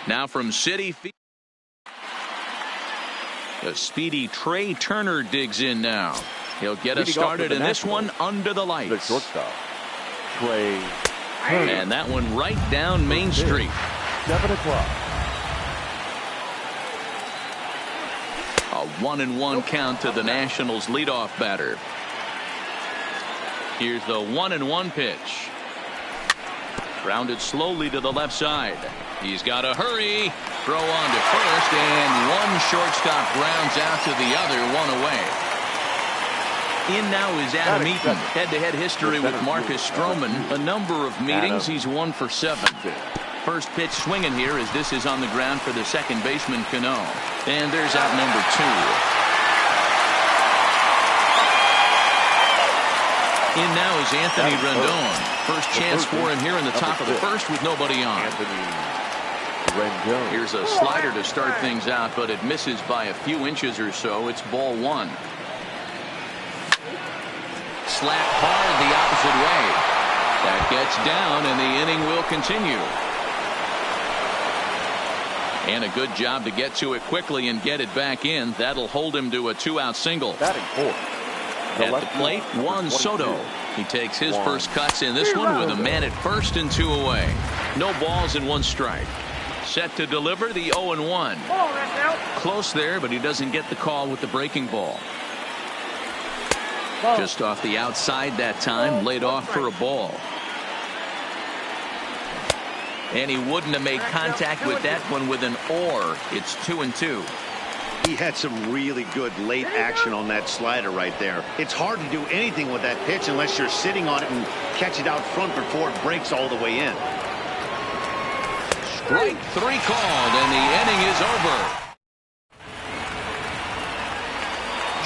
Now from Citi Field, the speedy Trey Turner digs in now. He'll get us started in this one under the lights. The shortstop, Trey Turner. And that one right down Main Street. 7 o'clock. A 1-1 count to the Nationals leadoff batter. Here's the 1-1 pitch. Grounded slowly to the left side. He's got to hurry. Throw on to first, and one shortstop grounds out to the other, one away. In now is Adam Eaton. Head-to-head history with Marcus Stroman. A number of meetings. He's 1 for 7. First pitch swinging here as this is on the ground for the second baseman, Cano. And there's out number 2. In now is Anthony Rendon. First chance for him here in the top of the first with nobody on. Here's a slider to start things out, but it misses by a few inches or so. It's ball 1. Slap hard the opposite way. That gets down, and the inning will continue. And a good job to get to it quickly and get it back in. That'll hold him to a 2-out single. Batting fourth. At the plate, Juan Soto. He takes his first cuts in this one with a man at first and 2 away. No balls and 1 strike. Set to deliver the 0-1. Close there, but he doesn't get the call with the breaking ball. Just off the outside that time, laid off for a ball. And he wouldn't have made contact with that one with an or. It's 2-2. He had some really good late action on that slider right there. It's hard to do anything with that pitch unless you're sitting on it and catch it out front before it breaks all the way in. Strike 3 called, and the inning is over.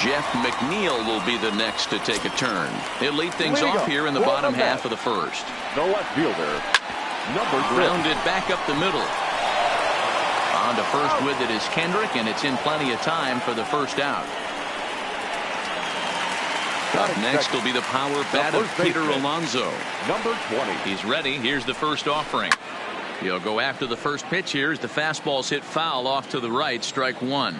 Jeff McNeil will be the next to take a turn. He'll lead things off here in the bottom half of the first. The left fielder, number 6. Grounded back up the middle. On to first with it is Kendrick, and it's in plenty of time for the first out. Up next will be the power bat of Peter Alonso. Number 20. He's ready. Here's the first offering. He'll go after the first pitch here as the fastball's hit foul off to the right. Strike 1.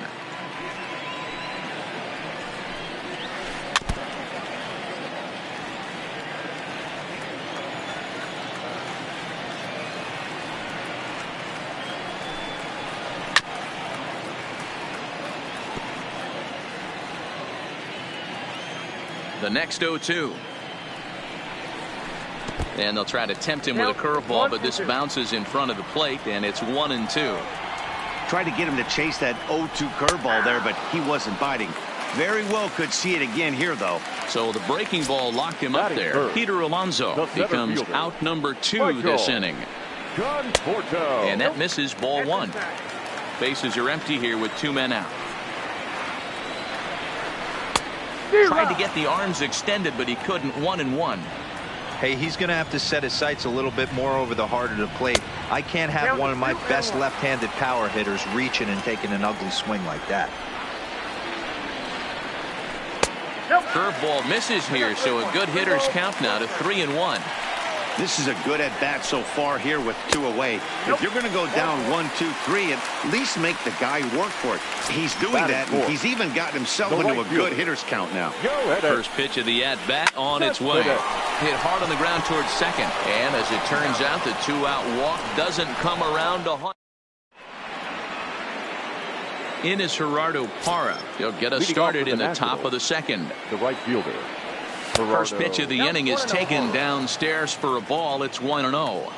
The next 0-2. And they'll try to tempt him with a curveball, but this bounces in front of the plate, and it's 1-2. Tried to get him to chase that 0-2 curveball there, but he wasn't biting. Very well could see it again here, though. So the breaking ball locked him up there. Peter Alonso becomes out number 2 this inning. And that misses ball 1. Bases are empty here with 2 men out. Tried to get the arms extended, but he couldn't. 1-1. Hey, he's going to have to set his sights a little bit more over the heart of the plate. I can't have one of my best left-handed power hitters reaching and taking an ugly swing like that. Curveball misses here, so a good hitter's count now to 3-1. This is a good at-bat so far here with 2 away. If you're going to go down 1-2-3, at least make the guy work for it. He's doing that, and he's even gotten himself into a good hitter's count now. First pitch of the at-bat on its way. Hit hard on the ground towards second. And as it turns out, the 2-out walk doesn't come around to haunt. In is Gerardo Parra. He'll get us started in the top of the second. The right fielder. First pitch of the inning is taken downstairs for a ball. It's 1-0.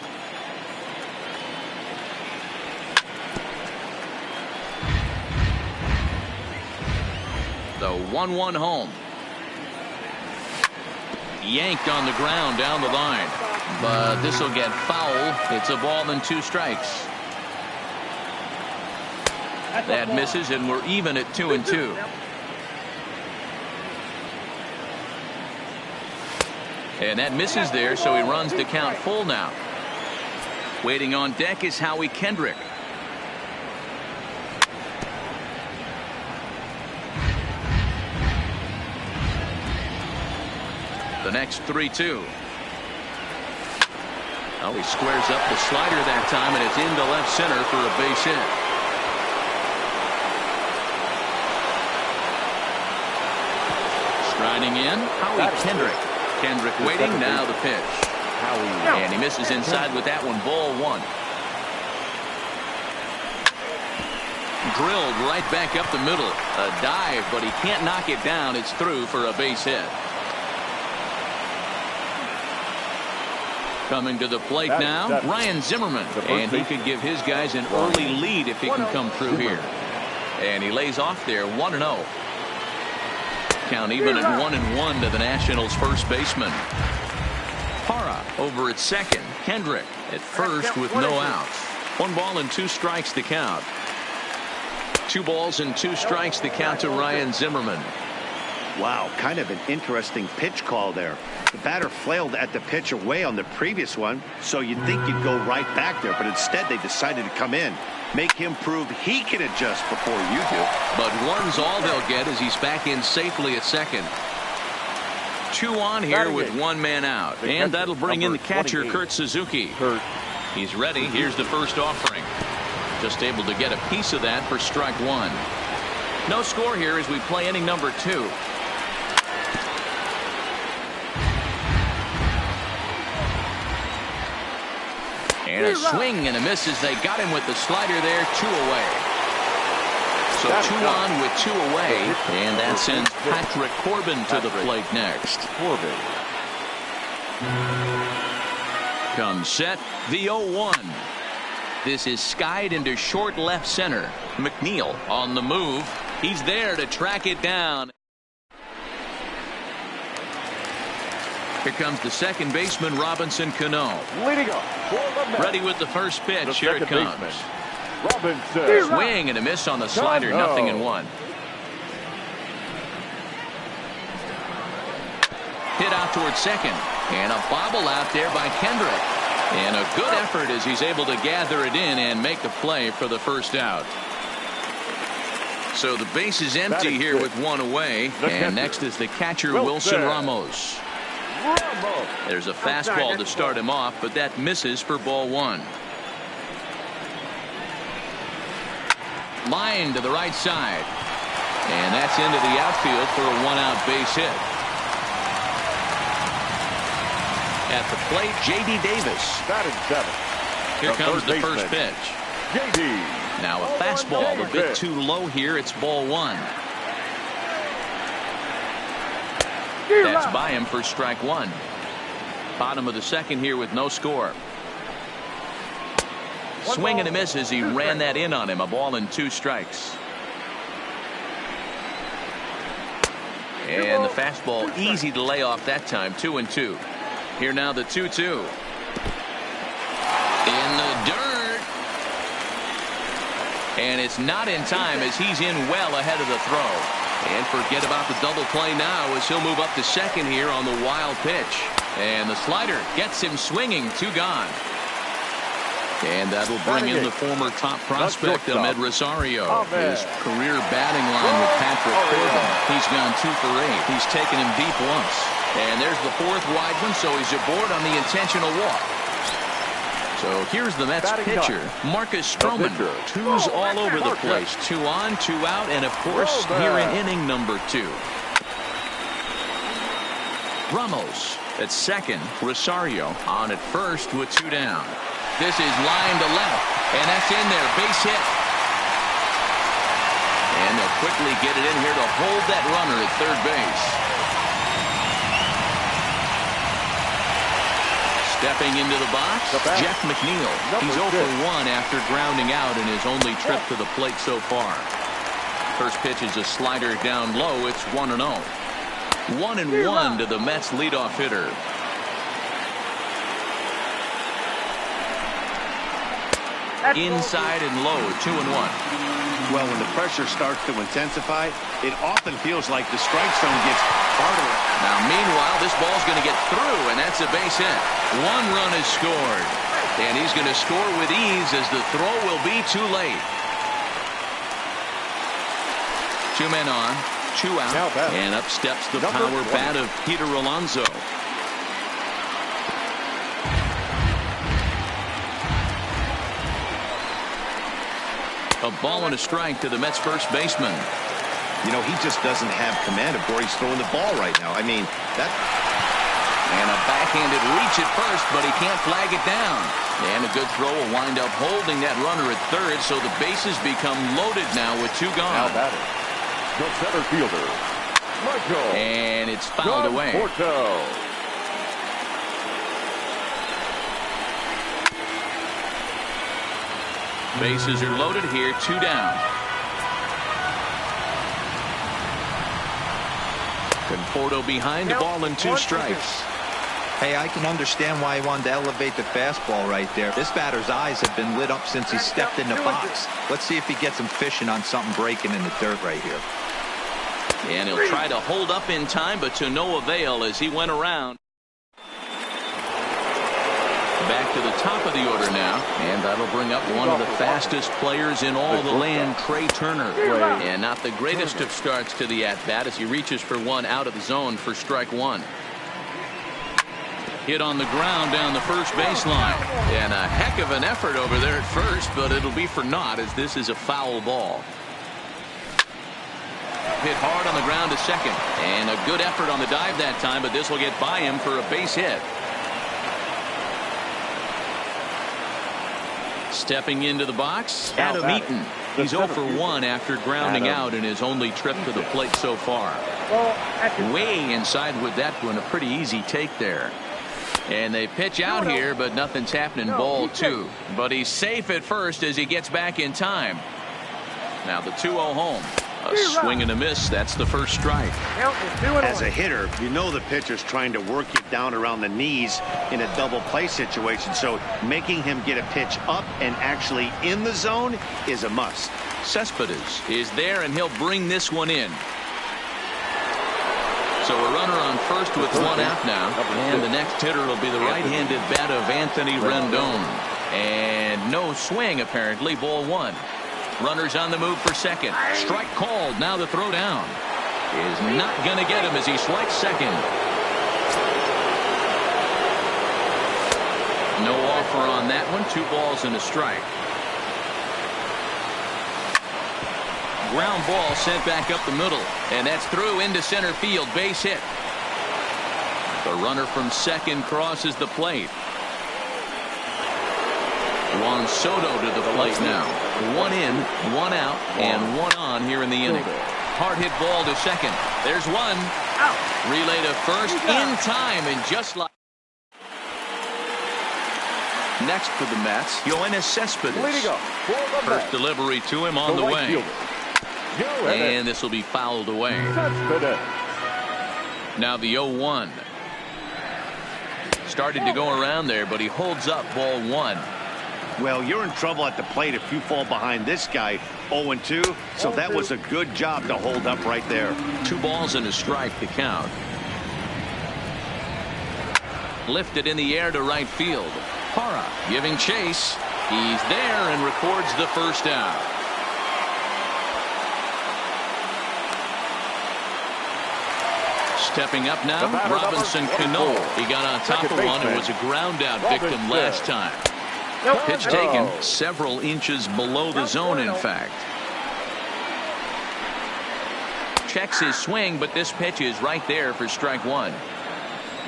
The 1-1 home. Yanked on the ground down the line. But this will get foul. It's a ball and 2 strikes. That misses, and we're even at 2-2. And that misses there, so he runs the count full now. Waiting on deck is Howie Kendrick. The next 3-2. Well, he squares up the slider that time, and it's into left center for a base hit. Striding in, Kendrick. Kendrick waiting, now the pitch. And he misses inside with that one, ball one. Drilled right back up the middle. A dive, but he can't knock it down. It's through for a base hit. Coming to the plate now, Ryan Zimmerman. And he could give his guys an early lead if he can come through here. And he lays off there, 1-0. Count even at 1-1 to the Nationals' first baseman. Hara over at second. Kendrick at first with no outs. 1 ball and 2 strikes to count. 2 balls and 2 strikes to count to Ryan Zimmerman. Wow, kind of an interesting pitch call there. The batter flailed at the pitch away on the previous one, so you'd think you'd go right back there, but instead they decided to come in. Make him prove he can adjust before you do. But 1's all they'll get as he's back in safely at second. 2 on here with 1 man out. And that'll bring in the catcher, Kurt Suzuki. He's ready. Here's the first offering. Just able to get a piece of that for strike 1. No score here as we play inning number 2. And a swing and a miss as they got him with the slider there, 2 away. So 2 on with 2 away, and that sends Patrick Corbin to the plate next. Comes set, the 0-1. This is skied into short left center. McNeil on the move. He's there to track it down. Here comes the second baseman, Robinson Cano. Leading off. Ready with the first pitch. Here it comes. Robinson. Swing and a miss on the slider. Nothing in 1. Hit out towards second. And a bobble out there by Kendrick. And a good effort as he's able to gather it in and make the play for the first out. So the base is empty here with 1 away. And next is the catcher, Wilson Ramos. There's a fastball to start him off, but that misses for ball 1. Line to the right side. And that's into the outfield for a 1-out base hit. At the plate, J.D. Davis. Here comes the first pitch. J.D. Now a fastball a bit too low here. It's ball 1. That's by him for strike 1. Bottom of the second here with no score. Swing and a miss as he ran that in on him. A ball and 2 strikes. And the fastball easy to lay off that time. 2-2. Here now the 2-2. In the dirt. And it's not in time as he's in well ahead of the throw. And forget about the double play now as he'll move up to second here on the wild pitch. And the slider gets him swinging. 2 gone. And that'll bring in the former top prospect, Ahmed Rosario. His career batting line with Patrick Corbin. He's gone 2 for 8. He's taken him deep once. And there's the 4th wide one, so he's aboard on the intentional walk. So here's the Mets pitcher, Marcus Stroman. 2's all over the place. 2 on, 2 out, and of course here in inning number 2. Ramos at second. Rosario on at first with 2 down. This is line to left, and that's in there. Base hit. And they'll quickly get it in here to hold that runner at third base. Stepping into the box, Jeff McNeil. He's 0 for 1 after grounding out in his only trip to the plate so far. First pitch is a slider down low. It's 1-0. 1-1 to the Mets leadoff hitter. Inside and low, 2-1. Well, when the pressure starts to intensify, it often feels like the strike zone gets harder. Now, meanwhile, this ball's going to get through, and that's a base hit. 1 run is scored, and he's going to score with ease as the throw will be too late. 2 men on, 2 out, and up steps the power bat of Peter Alonso. A ball and a strike to the Mets first baseman. You know, he just doesn't have command of where he's throwing the ball right now. I mean, that... And a backhanded reach at first, but he can't flag it down. And a good throw will wind up holding that runner at third, so the bases become loaded now with two gone. Now batting, the center fielder, Michael. And it's fouled away. Bases are loaded here, two down. Conforto behind, a ball and two strikes. Hey, I can understand why he wanted to elevate the fastball right there. This batter's eyes have been lit up since he stepped in the box. Let's see if he gets him fishing on something breaking in the dirt right here. And he'll try to hold up in time, but to no avail as he went around. Back to the top of the order now, and that'll bring up one of the fastest players in all the land, Trey Turner. And not the greatest of starts to the at-bat as he reaches for one out of the zone for strike one. Hit on the ground down the first baseline. And a heck of an effort over there at first, but it'll be for naught as this is a foul ball. Hit hard on the ground to second. And a good effort on the dive that time, but this will get by him for a base hit. Stepping into the box, Adam Eaton. He's 0 for 1 after grounding out in his only trip to the plate so far. Way inside with that one, a pretty easy take there. And they pitch out here, but nothing's happening. Ball two. But he's safe at first as he gets back in time. Now the 2-0 home. A swing and a miss. That's the first strike. As a hitter, you know the pitcher's trying to work you down around the knees in a double play situation. So making him get a pitch up and actually in the zone is a must. Cespedes is there, and he'll bring this one in. So a runner on first with one out now. And the next hitter will be the right-handed bat of Anthony Rendon. And no swing, apparently. Ball one. Runners on the move for second. Strike called. Now the throw down is not going to get him as he strikes second. No offer on that one. 2 balls and a strike. Ground ball sent back up the middle, and that's through into center field. Base hit. The runner from second crosses the plate. Juan Soto to the plate now. 1 in, 1 out, and 1 on here in the inning. Hard hit ball to second. There's one. Relay to first in time, and just like next for the Mets, Yoenis Cespedes. First delivery to him on the way. And this will be fouled away. Now the 0-1. Started to go around there, but he holds up ball one. Well, you're in trouble at the plate if you fall behind this guy 0-2. So that was a good job to hold up right there. 2 balls and a strike to count. Lifted in the air to right field. Parra giving chase. He's there and records the first out. Stepping up now, Robinson Cano. He got on top of one and was a ground out victim last time. Pitch taken several inches below the zone, in fact. Checks his swing, but this pitch is right there for strike one.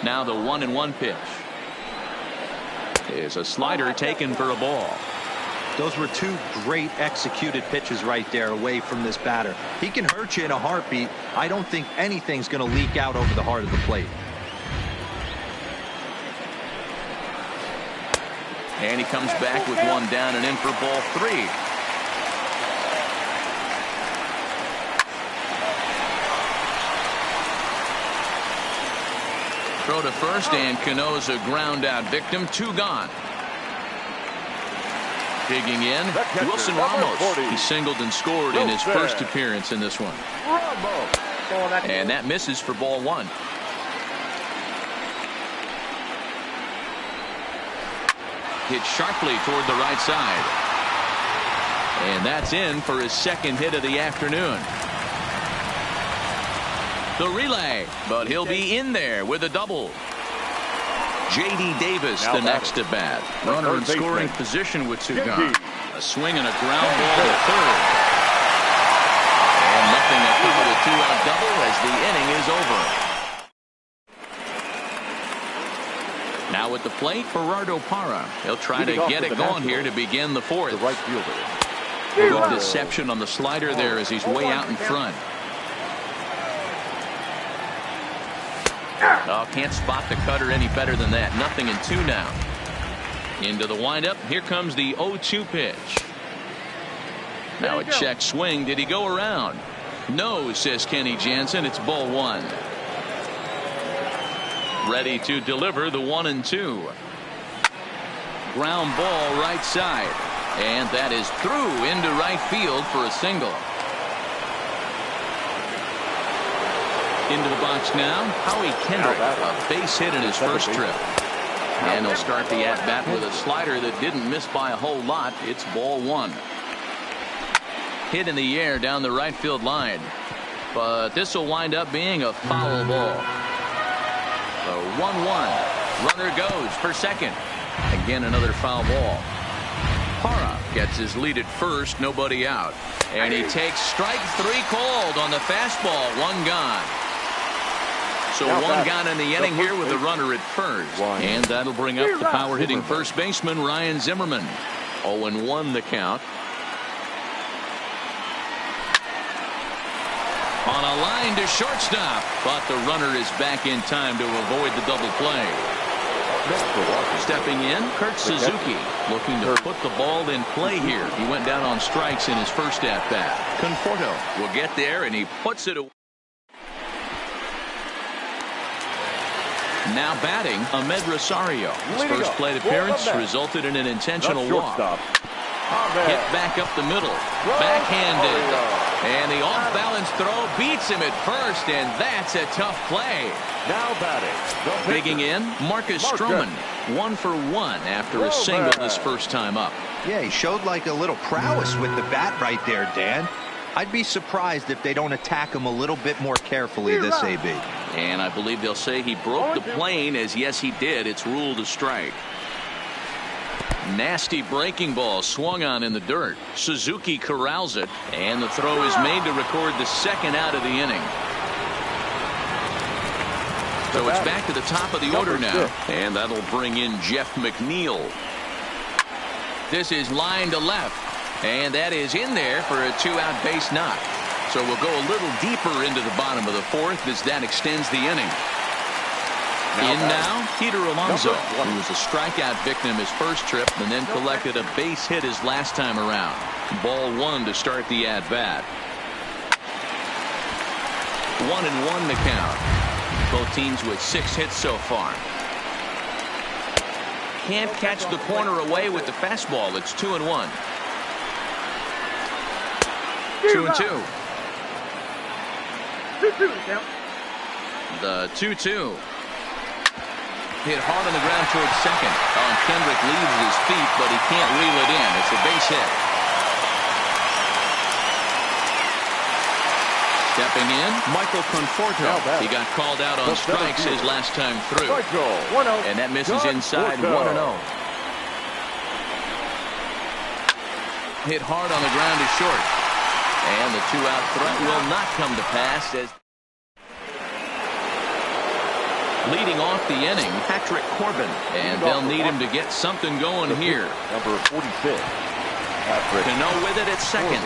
Now the 1-1 pitch is a slider taken for a ball. Those were 2 great executed pitches right there away from this batter. He can hurt you in a heartbeat. I don't think anything's going to leak out over the heart of the plate. And he comes back with 1 down and in for ball 3. Throw to first, and Cano's a ground out victim. 2 gone. Digging in, Wilson Ramos. He singled and scored in his first appearance in this one. And that misses for ball 1. Hit sharply toward the right side. And that's in for his second hit of the afternoon. The relay, but he'll be in there with a double. J.D. Davis, the next at bat. Runner in scoring position with two gone. A swing and a ground ball to third. And nothing to come with a two-out double as the inning is over. Now at the plate, Gerardo Parra. He'll try to get it going here to begin the fourth. The right fielder. Good deception on the slider there as he's way out in front. Oh, can't spot the cutter any better than that. Nothing in two now. Into the windup. Here comes the 0-2 pitch. Now a check swing. Did he go around? No, says Kenny Jansen. It's ball one. Ready to deliver the 1-2. Ground ball right side. And that is through into right field for a single. Into the box now, Howie Kendrick, a base hit in his first trip. And he'll start the at-bat with a slider that didn't miss by a whole lot. It's ball one. Hit in the air down the right field line. But this will wind up being a foul ball. So 1-1. Runner goes for second. Again, another foul ball. Parra gets his lead at first, nobody out. And he takes strike three called on the fastball, one gone. So one gone in the inning here with a runner at first. And that'll bring up the power hitting first baseman Ryan Zimmerman. 0-1 the count. On a line to shortstop, but the runner is back in time to avoid the double play. Stepping in, Kurt Suzuki, looking to put the ball in play here. He went down on strikes in his first at-bat. Conforto will get there, and he puts it away. Now batting, Ahmed Rosario. His first plate appearance resulted in an intentional walk. Hit back up the middle. Backhanded. And the off-balance throw beats him at first, and that's a tough play. Now batting. Digging in, Marcus Stroman. 1 for 1 after a single this first time up. Yeah, he showed like a little prowess with the bat right there, Dan. I'd be surprised if they don't attack him a little bit more carefully this AB. And I believe they'll say he broke the plane, as yes he did. It's ruled a strike. Nasty breaking ball swung on in the dirt. Suzuki corrals it, and the throw is made to record the second out of the inning. So it's back to the top of the order now, and that'll bring in Jeff McNeil. This is line to left, and that is in there for a two-out base knock. So we'll go a little deeper into the bottom of the fourth as that extends the inning. Now, Peter Alonso, who was a strikeout victim his first trip and then collected a base hit his last time around. Ball one to start the at-bat. 1-1 the count. Both teams with 6 hits so far. Can't catch the corner away with the fastball. It's 2-1. 2-2. The 2-2. Hit hard on the ground towards second. And Kendrick leaves his feet, but he can't reel it in. It's a base hit. Stepping in, Michael Conforto. He got called out on strikes his last time through. And that misses inside 1-0. Hit hard on the ground to short. And the two-out threat will not come to pass as leading off the inning, Patrick Corbin, and they'll need him to get something going here. Number 46, Patrick. Cano with it at second.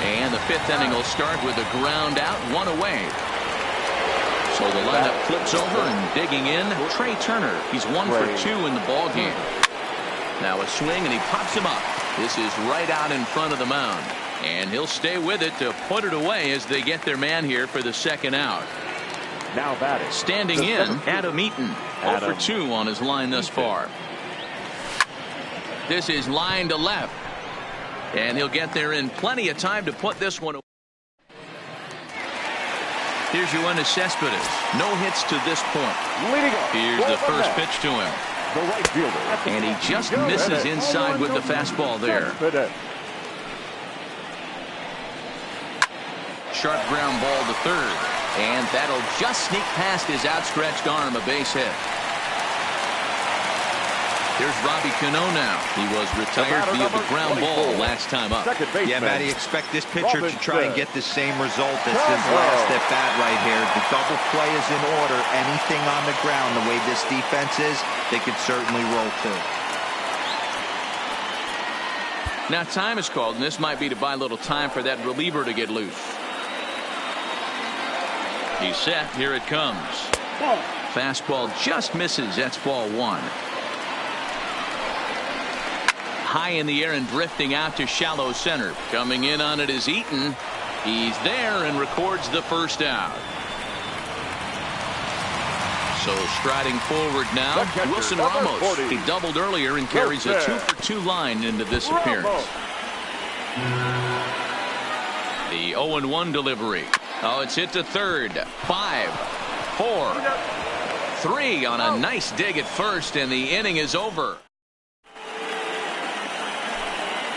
And the fifth inning will start with a ground out, one away. So the lineup flips over, and digging in, Trey Turner. He's 1 for 2 in the ball game. Now a swing, and he pops him up. This is right out in front of the mound, and he'll stay with it to put it away as they get their man here for the second out. Now batting. Standing in, Adam Eaton. 0 for 2 on his line thus far. This is line to left. And he'll get there in plenty of time to put this one away. Here's Yoenis Cespedes. No hits to this point. Here's the first pitch to him. The right fielder. And he just misses inside with the fastball there. Sharp ground ball to third. And that'll just sneak past his outstretched arm, a base hit. Here's Robbie Cano now. He was retired via the ground ball last time up. Yeah, Matty, expect this pitcher to try and get the same result as his last at bat right here. The double play is in order. Anything on the ground, the way this defense is, they could certainly roll too. Now time is called, and this might be to buy a little time for that reliever to get loose. He's set. Here it comes. Fastball just misses. That's ball one. High in the air and drifting out to shallow center. Coming in on it is Eaton. He's there and records the first out. So striding forward now, Wilson Ramos. He doubled earlier and carries a 2-for-2 line into this appearance. The 0-1 delivery. Oh, it's hit to third. 5, 4, 3 on a nice dig at first, and the inning is over.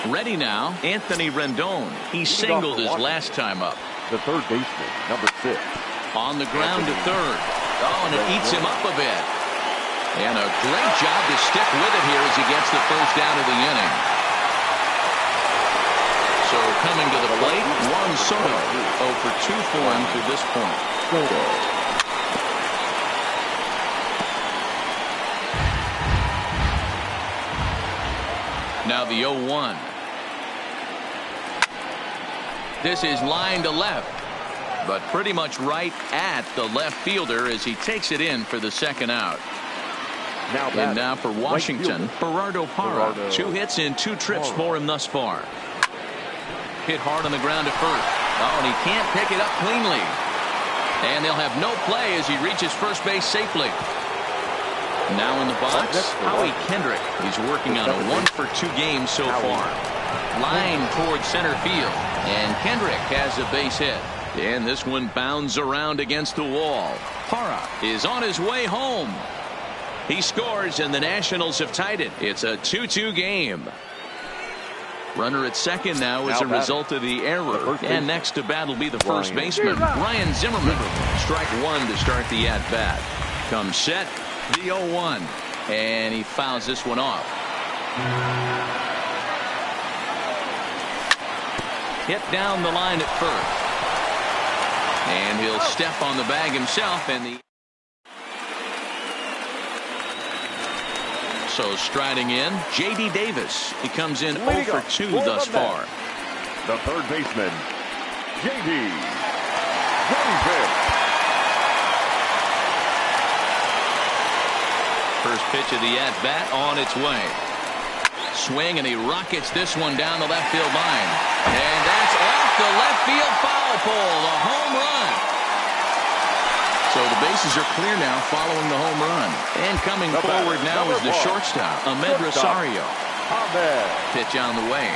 Ready now, Anthony Rendon. He singled his last time up. The third baseman, number 6. On the ground to third. Oh, and it eats him up a bit. And a great job to stick with it here as he gets the first out of the inning. So coming to the plate, Juan Soto. 0-for-2 for him to this point. Now the 0-1. This is line to left, but pretty much right at the left fielder as he takes it in for the second out. And now for Washington, Gerardo Parra. 2 hits in 2 trips for him thus far. Hit hard on the ground at first. Oh, and he can't pick it up cleanly. And they'll have no play as he reaches first base safely. Now in the box, Howie Kendrick. He's working on a 1-for-2 game so far. Line towards center field, and Kendrick has a base hit. And this one bounds around against the wall. Parra is on his way home. He scores, and the Nationals have tied it. It's a 2-2 game. Runner at second now as a result of the error. And next to bat will be the first baseman, Ryan Zimmerman. Strike one to start the at-bat. Comes set, the 0-1. And he fouls this one off. Hit down the line at first. And he'll step on the bag himself. And so striding in, J.D. Davis. He comes in 0-for-2 thus far. The third baseman, J.D. Davis. First pitch of the at-bat on its way. Swing, and he rockets this one down the left field line. And that's off the left field foul pole. A home run. So the bases are clear now following the home run. And coming forward now is the shortstop, Ahmed Rosario. Pitch on the way.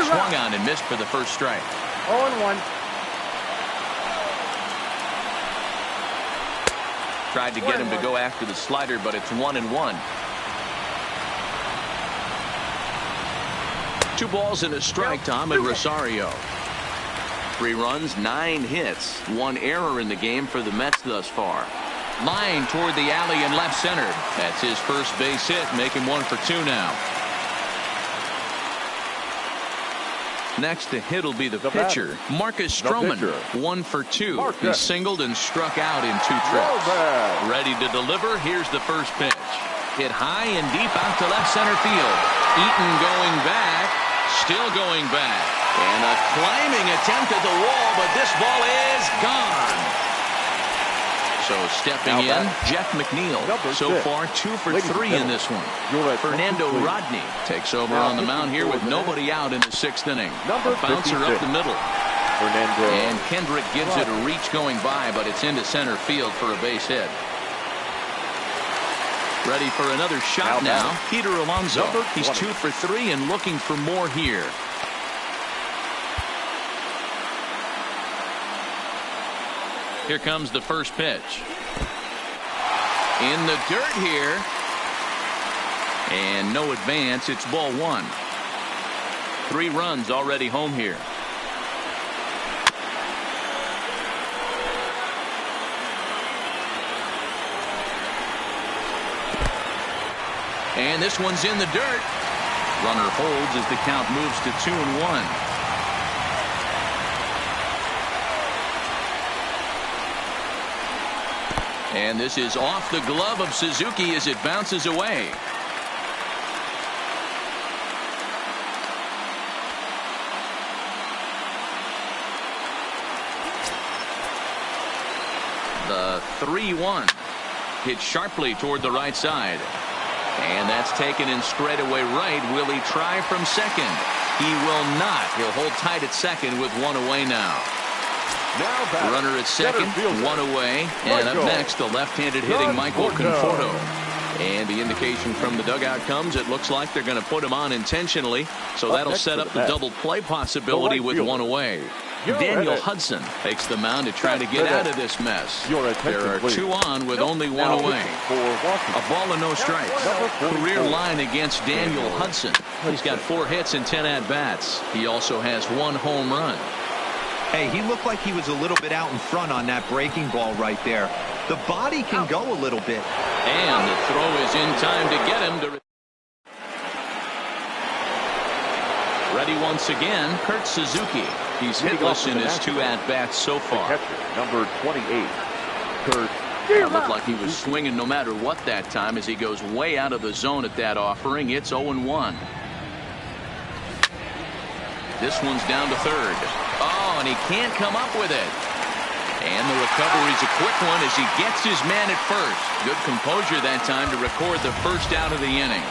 Swung on and missed for the first strike. 0-1. Tried to get him to go after the slider, but it's 1-1. 2 balls and a strike to Ahmed Rosario. 3 runs, 9 hits, 1 error in the game for the Mets thus far. Line toward the alley in left center. That's his first base hit, making 1-for-2 now. Next to hit will be the pitcher, Marcus Stroman. 1-for-2. He singled and struck out in 2 trips. Ready to deliver. Here's the first pitch. Hit high and deep out to left center field. Eaton going back. Still going back. And a climbing attempt at the wall, but this ball is gone. So stepping in, Jeff McNeil. So far 2-for-3 in this one. Fernando Rodney takes over on the mound here with nobody out in the 6th inning. A bouncer up the middle. And Kendrick gives it a reach going by, but it's into center field for a base hit. Ready for another shot now, Peter Alonso. He's 2-for-3 and looking for more here. Here comes the first pitch. In the dirt here. And no advance. It's ball 1. 3 runs already home here. And this one's in the dirt. Runner holds as the count moves to 2-1. And this is off the glove of Suzuki as it bounces away. The 3-1 hit sharply toward the right side. And that's taken in straightaway right. Will he try from second? He will not. He'll hold tight at second with one away now. Runner at second, one away. And up next, the left-handed hitting Michael Conforto. And the indication from the dugout comes, it looks like they're going to put him on intentionally. So that'll set up the double play possibility with one away. Daniel Hudson takes the mound to try to get out of this mess. There are two on with only one away. A ball and no strikes. Career line against Daniel Hudson. He's got 4 hits and 10 at-bats. He also has 1 home run. Hey, he looked like he was a little bit out in front on that breaking ball right there. The body can go a little bit. And the throw is in time to get him to... Ready once again, Kurt Suzuki. He's hitless in his 2 at-bats so far. Number 28, Kurt. It looked like he was swinging no matter what that time as he goes way out of the zone at that offering. It's 0-1. This one's down to third. Oh, and he can't come up with it. And the recovery's a quick one as he gets his man at first. Good composure that time to record the first out of the inning.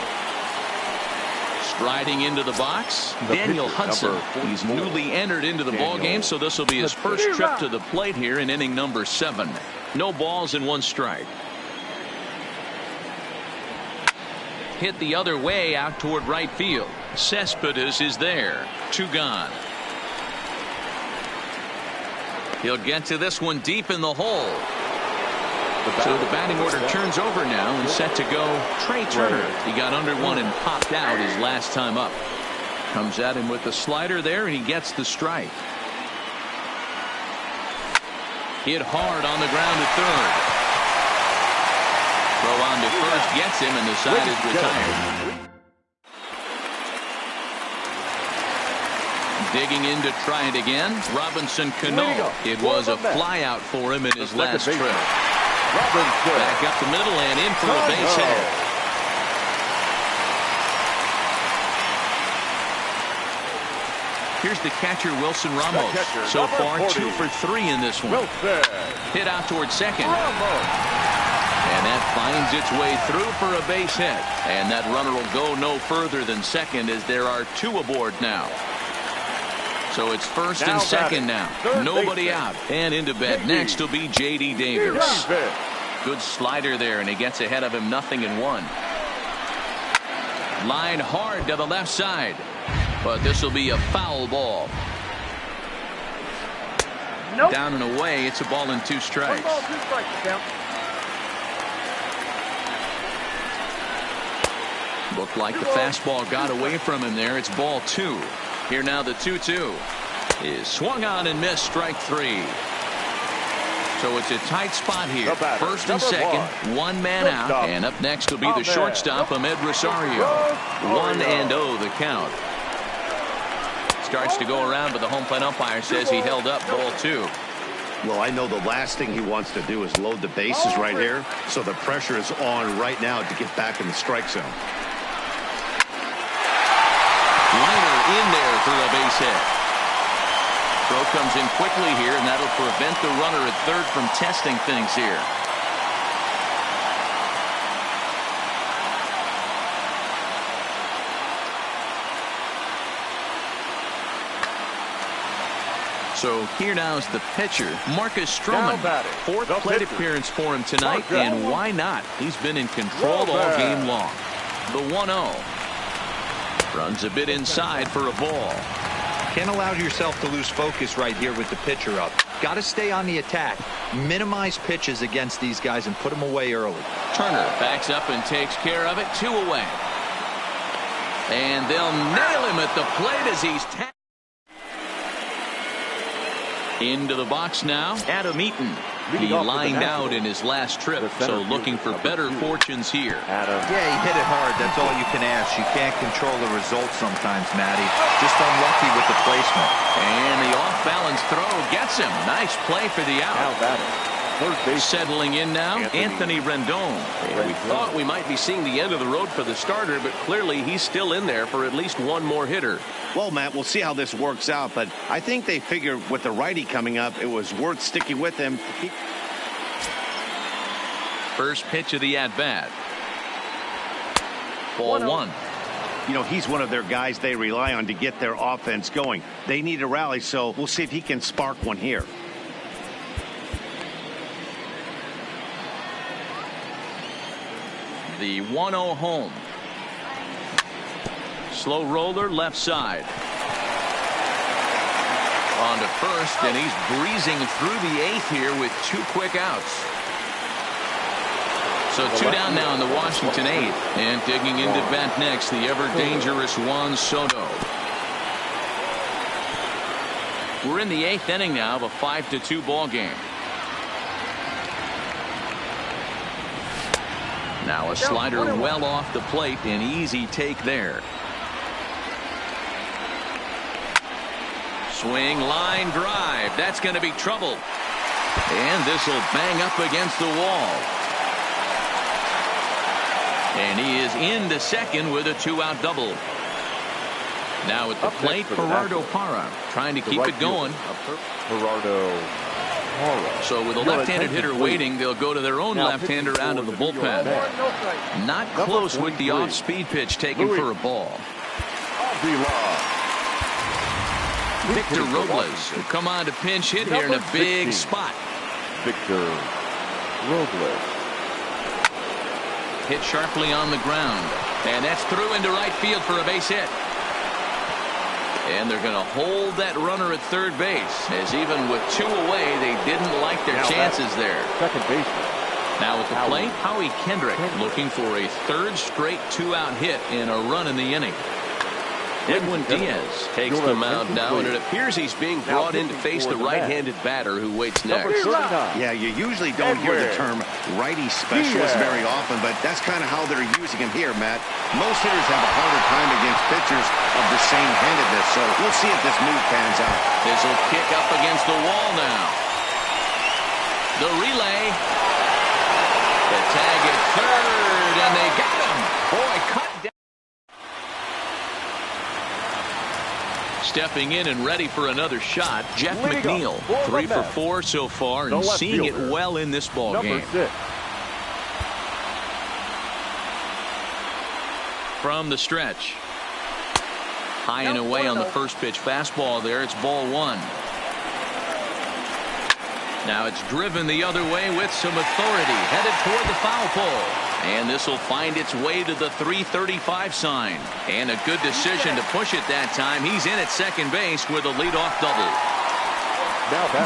Striding into the box, Daniel Hudson. He's newly entered into the ballgame, so this will be his first trip to the plate here in inning number 7. No balls and 1 strike. Hit the other way out toward right field. Cespedes is there. 2 gone. He'll get to this one deep in the hole. So the batting order turns over now and set to go Trey Turner. He got under one and popped out his last time up. Comes at him with the slider there and he gets the strike. Hit hard on the ground at third. Throw on to first gets him and the side is retired. Digging in to try it again, Robinson Cano. It was a flyout for him in his last trip. Back up the middle and in for a base hit. Here's the catcher, Wilson Ramos. So far, 2 for 3 in this one. Hit out towards second. And that finds its way through for a base hit. And that runner will go no further than second as there are 2 aboard now. So it's first and second now. Nobody out. And into bed next will be J.D. Davis. Good slider there, and he gets ahead of him 0-1. Line hard to the left side. But this will be a foul ball. Down and away. It's a ball and 2 strikes. Looked like the fastball got away from him there. It's ball 2. Here now the 2-2 is swung on and missed, strike 3. So it's a tight spot here. First and second, 1 man out, and up next will be the shortstop, Ahmed Rosario. 1-0 the count. Starts to go around, but the home plate umpire says he held up ball 2. Well, I know the last thing he wants to do is load the bases right here, so the pressure is on right now to get back in the strike zone. Liner in there for a base hit. Throw comes in quickly here, and that'll prevent the runner at third from testing things here. So here now is the pitcher, Marcus Stroman. 4th plate appearance for him tonight, and why not? He's been in control all game long. The 1-0. Runs a bit inside for a ball. Can't allow yourself to lose focus right here with the pitcher up. Got to stay on the attack. Minimize pitches against these guys and put them away early. Turner backs up and takes care of it. 2 away. And they'll nail him at the plate as he's tapped. Into the box now, Adam Eaton. He lined out in his last trip, so looking for better fortunes here. Yeah, he hit it hard. That's all you can ask. You can't control the results sometimes, Matty. Just unlucky with the placement. And the off-balance throw gets him. Nice play for the out. Settling in now, Anthony Rendon. And we thought we might be seeing the end of the road for the starter, but clearly he's still in there for at least one more hitter. Well, Matt, we'll see how this works out, but I think they figure with the righty coming up, it was worth sticking with him. First pitch of the at-bat. Ball one. You know, he's one of their guys they rely on to get their offense going. They need a rally, so we'll see if he can spark one here. The 1-0 home. Slow roller left side. On to first, and he's breezing through the eighth here with 2 quick outs. So 2 down now in the Washington eighth. And digging into bat next, the ever-dangerous Juan Soto. We're in the 8th inning now of a 5-2 ball game. Now a slider well off the plate, an easy take there. Swing, line drive. That's going to be trouble. And this will bang up against the wall. And he is into second with a 2-out double. Now at the plate, Gerardo Parra trying to keep it going. So with a left-handed hitter waiting, they'll go to their own left-hander out of the bullpen. Not close with the off-speed pitch taken for a ball. Victor Robles will come on to pinch hit here in a big spot. Victor Robles. Hit sharply on the ground. And that's through into right field for a base hit. And they're going to hold that runner at third base, as even with 2 away, they didn't like their chances there. Second baseman. Now at the plate, Howie Kendrick looking for a 3rd straight 2-out hit in a run in the inning. Edwin Diaz takes the mound now, and it appears he's being brought in to face the right-handed batter who waits next. Yeah, you usually don't hear the term righty specialist very often, but that's kind of how they're using him here, Matt. Most hitters have a harder time against pitchers of the same handedness, so we'll see if this move pans out. This will kick up against the wall now. The relay. The tag at third, and they got him. Boy, cut down. Stepping in and ready for another shot, Jeff McNeil. 3 for 4 so far, and seeing it well in this ball game. From the stretch. High and away on the first pitch fastball there. It's ball 1. Now it's driven the other way with some authority, headed toward the foul pole. And this will find its way to the 335 sign. And a good decision to push it that time. He's in at second base with a leadoff double.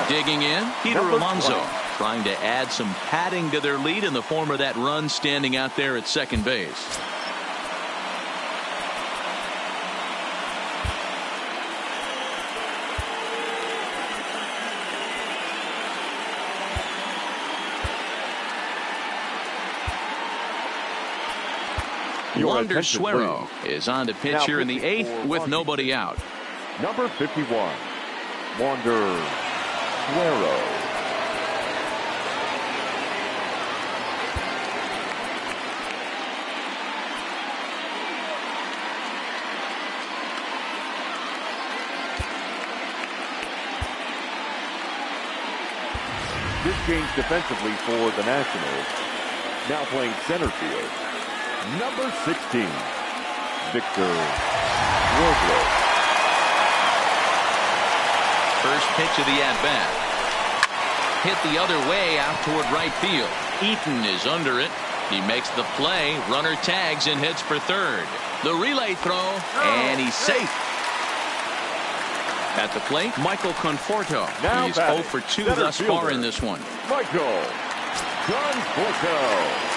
Digging in, Peter Alonso, trying to add some padding to their lead in the form of that run standing out there at second base. Wander Suero is on to pitch here in the 8th with nobody out. Number 51, Wander Suero. This change defensively for the Nationals. Now playing center field. Number 16, Victor Robles. First pitch of the at-bat. Hit the other way out toward right field. Eaton is under it. He makes the play. Runner tags and heads for third. The relay throw, and he's safe. At the plate, Michael Conforto. He's 0 for 2 thus far in this one. Michael Conforto.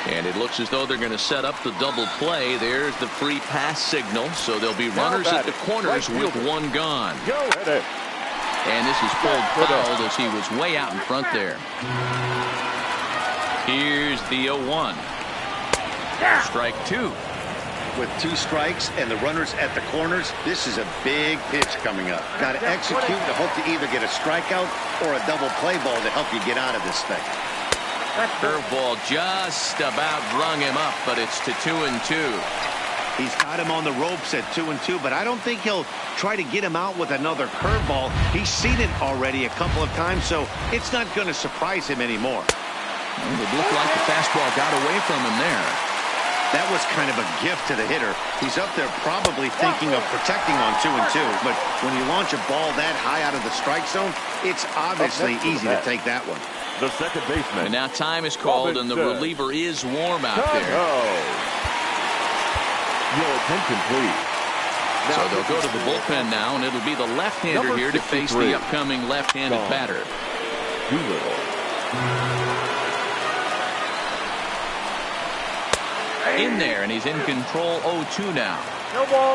And it looks as though they're going to set up the double play. There's the free pass signal. So there'll be runners at the corners with 1 gone. Go ahead. And this is pulled fouled as he was way out in front there. Here's the 0-1. Strike two. With 2 strikes and the runners at the corners, this is a big pitch coming up. Got to execute to hope to either get a strikeout or a double play ball to help you get out of this thing. Curveball just about rung him up, but it's to 2-2. He's got him on the ropes at 2-2, but I don't think he'll try to get him out with another curveball. He's seen it already a couple of times, so it's not going to surprise him anymore. Well, it looked like the fastball got away from him there. That was kind of a gift to the hitter. He's up there probably thinking of protecting on 2-2, but when you launch a ball that high out of the strike zone, it's obviously easy to take that one. The second baseman. And now time is called, and the reliever is warm out there. Your attention, please. So they'll go to the bullpen now, and it'll be the left-hander here to face the upcoming left-handed batter. In there, and he's in control. 0-2 now.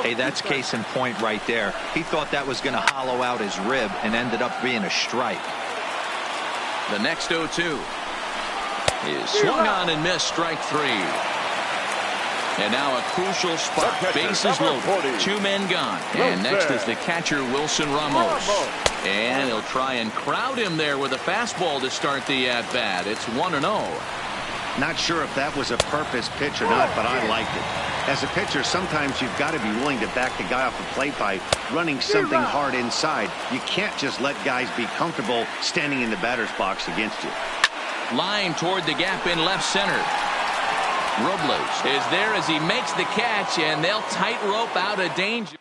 Hey, that's case in point right there. He thought that was going to hollow out his rib and ended up being a strike. The next 0-2 is swung on and missed. Strike three. And now a crucial spot. Bases loaded. 2 men gone. And next is the catcher, Wilson Ramos. And he'll try and crowd him there with a fastball to start the at-bat. It's 1-0. Not sure if that was a purpose pitch or not, but I liked it. As a pitcher, sometimes you've got to be willing to back the guy off the plate by running something hard inside. You can't just let guys be comfortable standing in the batter's box against you. Line toward the gap in left center. Robles is there as he makes the catch, and they'll tightrope out of danger.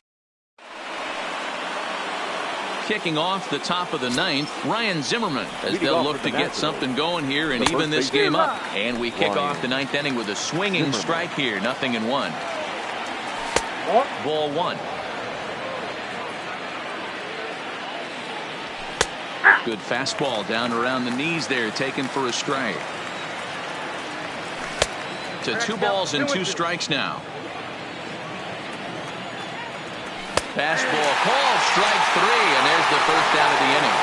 Kicking off the top of the 9th, Ryan Zimmerman, as they'll look to get something going here and even this game up. And we kick off the 9th inning with a swinging strike here, 0-1. Ball 1. Good fastball down around the knees there, taken for a strike. To 2 balls and 2 strikes now. Fastball called, strike 3, and there's the first out of the inning.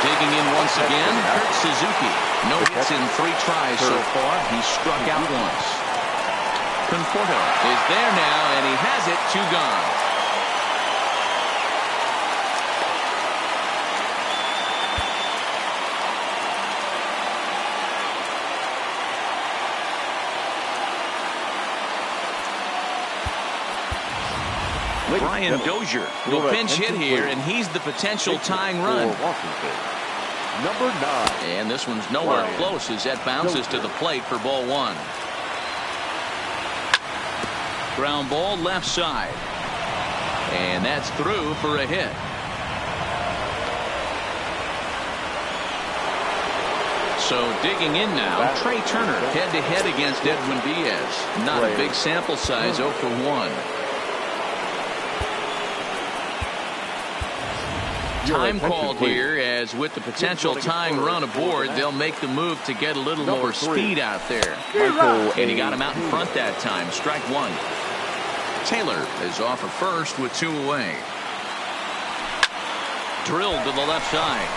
Digging in once again, Kurt Suzuki. No hits in 3 tries so far. He struck out once. Conforto is there now, and he has it. 2 gone. Brian Dozier will pinch hit here, and he's the potential tying run. Number 9. And this one's nowhere close as that bounces to the plate for ball 1. Ground ball left side. And that's through for a hit. So digging in now, Trey Turner head-to-head against Edwin Diaz. Not a big sample size, 0 for 1. Time called here, as with the potential tying run aboard, they'll make the move to get a little more speed out there. And he got him out in front that time. Strike 1. Taylor is off of first with 2 away. Drilled to the left side.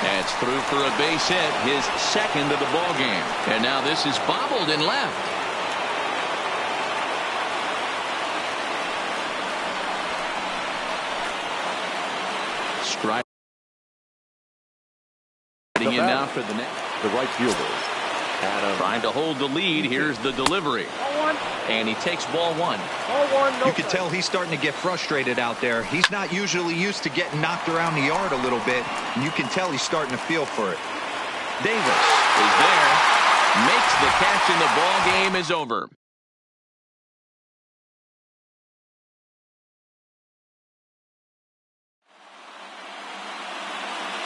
That's through for a base hit, his second of the ball game. And now this is bobbled in left. Strike. In now for the net. The right fielder. Trying to hold the lead. Here's the delivery. And he takes ball 1. You can tell he's starting to get frustrated out there. He's not usually used to getting knocked around the yard a little bit, and you can tell he's starting to feel for it. Davis is there. Makes the catch, and the ball game is over.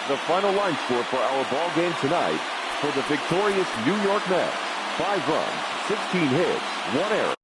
The final line score for our ball game tonight: for the victorious New York Mets, 5 runs, 16 hits, 1 error.